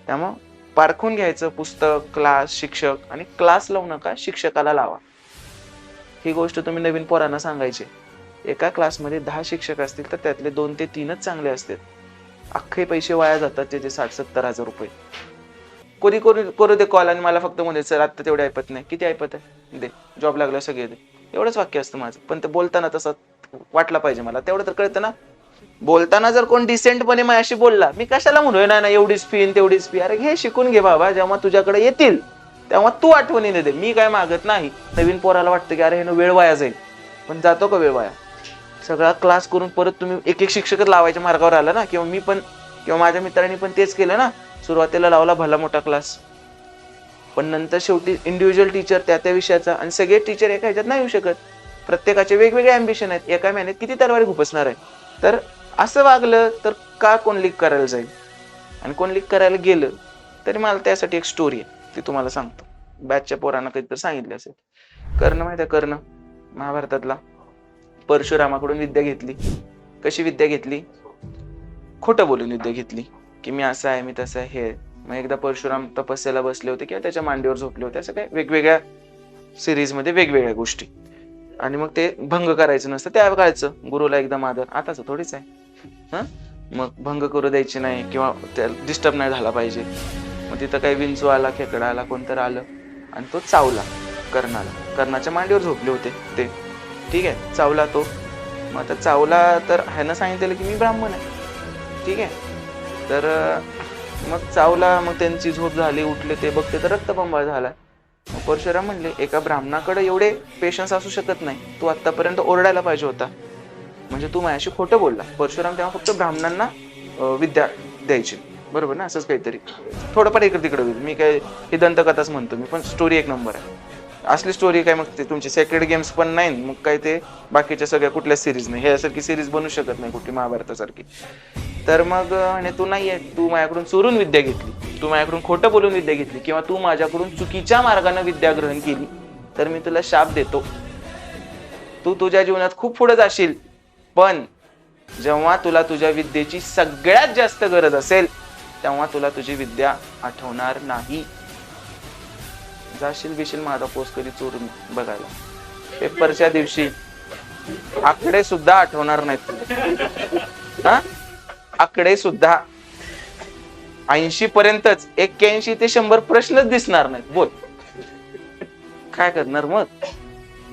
त्यामुळं पारखून घ्यायचं पुस्तक, क्लास, शिक्षक, आणि क्लास लावू नका, शिक्षकाला लावा. ही गोष्ट तुम्ही नवीन पोरांना सांगायची. एका क्लासमध्ये 10 शिक्षक असतील तर त्यातले 2 ते 3च चांगले असतात. अख्खे पैसे वाया जातात त्याचे 60-70 हजार रुपये. कोणी करू दे कॉल आणि मला फक्त म्हणते सर आता तेवढे ऐपत नाही. किती ऐपत आहे? दे. जॉब लागला सगळे दे. एवढंच वाक्य असतं माझं. पण ते बोलताना तसं वाटलं पाहिजे मला. तेवढं तर कळतं ना. बोलताना जर कोण डिसेंटपणे माझ्याशी बोलला, मी कशाला म्हणूया ना एवढीच फी तेवढीच फी. अरे घे, शिकून घे बाबा. जेव्हा तुझ्याकडे येतील तेव्हा तू आठवणीने दे. मी काय मागत नाही. नवीन पोराला वाटतं की अरे वेळ वाया जाईल, पण जातो का वेळ वाया? सगळा क्लास करून परत तुम्ही एक शिक्षकच लावायच्या मार्गावर आला ना. किंवा मी पण, किंवा माझ्या मित्रांनी पण तेच केलं ना. सुरुवातीला लावला भला मोठा क्लास, पण नंतर शेवटी इंडिव्हिज्युअल टीचर त्या विषयाचा, आणि सगळे टीचर एका ह्याच्यात नाही येऊ शकत. प्रत्येकाचे वेगवेगळे अँबिशन आहेत. एका महिन्यात किती तरवारी खुपसणार आहे? तर असं वागलं तर का कोण लीक करायला जाईल? आणि कोण लीक करायला गेलं तरी मला त्यासाठी एक स्टोरी आहे, ती तुम्हाला सांगतो. बॅचच्या पोरांना कधीतरी सांगितली असेल. कर्ण माहिती आहे? कर्ण महाभारतातला. परशुरामाकडून विद्या घेतली. कशी विद्या घेतली? खोटं बोलून विद्या घेतली की मी असं आहे, मी तसं आहे, हे. मग एकदा परशुराम तपस्याला बसले होते किंवा त्याच्या मांडीवर झोपले होते. असं काय वेगवेगळ्या सिरीजमध्ये वेगवेगळ्या गोष्टी. आणि मग ते भंग करायचं नसतं त्या काळचं. गुरुला एकदम आदर. आताच थोडीच आहे. मग भंग करू द्यायची नाही किंवा त्याला डिस्टर्ब नाही झाला पाहिजे. मग तिथं काही विंचू आला, खेकडा आला, कोणतं आलं आणि तो चावला कर्णाला. कर्णाच्या मांडीवर झोपले होते ते. ठीक आहे, चावला तो. मग आता चावला तर ह्यानं सांगितलेलं की मी ब्राह्मण आहे. ठीक आहे, तर मग चावला. मग त्यांची झोप झाली, उठले ते बघते तर रक्तबंबाळ झाला. मग परशुराम म्हणले एका ब्राह्मणाकडे एवढे पेशन्स असू शकत नाही. तू आतापर्यंत ओरडायला पाहिजे होता, म्हणजे तू माझ्याशी खोटं बोलला. परशुराम तेव्हा फक्त ब्राह्मणांना विद्या द्यायची, बरोबर ना? असंच काहीतरी. थोडंफार इकडे तिकडे होईल. मी काय ही दंतकथाच म्हणतो मी, पण स्टोरी एक नंबर आहे. असली स्टोरी काय मग ते तुमची सेक्रेड गेम्स पण नाही, मग काय ते बाकीच्या सगळ्या कुठल्या सिरीज नाही. ह्यासारखी सिरीज बनू शकत नाही कुठली महाभारतासारखी. तर मग तू नाहीये, तू माझ्याकडून चोरून विद्या घेतली, तू माझ्याकडून खोटं बोलून विद्या घेतली, किंवा तू माझ्याकडून चुकीच्या मार्गाने विद्या ग्रहण केली, तर मी तुला शाप देतो. तू तुझ्या जीवनात खूप पुढे जाशील, पण जेव्हा तुला तुझ्या विद्येची सगळ्यात जास्त गरज असेल तेव्हा तुला तुझी विद्या आठवणार नाही. जाशील बिशील माझा पोस्ट कधी चोरून बघायला. पेपरच्या दिवशी आकडे सुद्धा आठवणार नाहीत. आकडे सुद्धा 80 पर्यंतच. 81 ते 100 प्रश्नच दिसणार नाहीत. बोल काय करणार मग?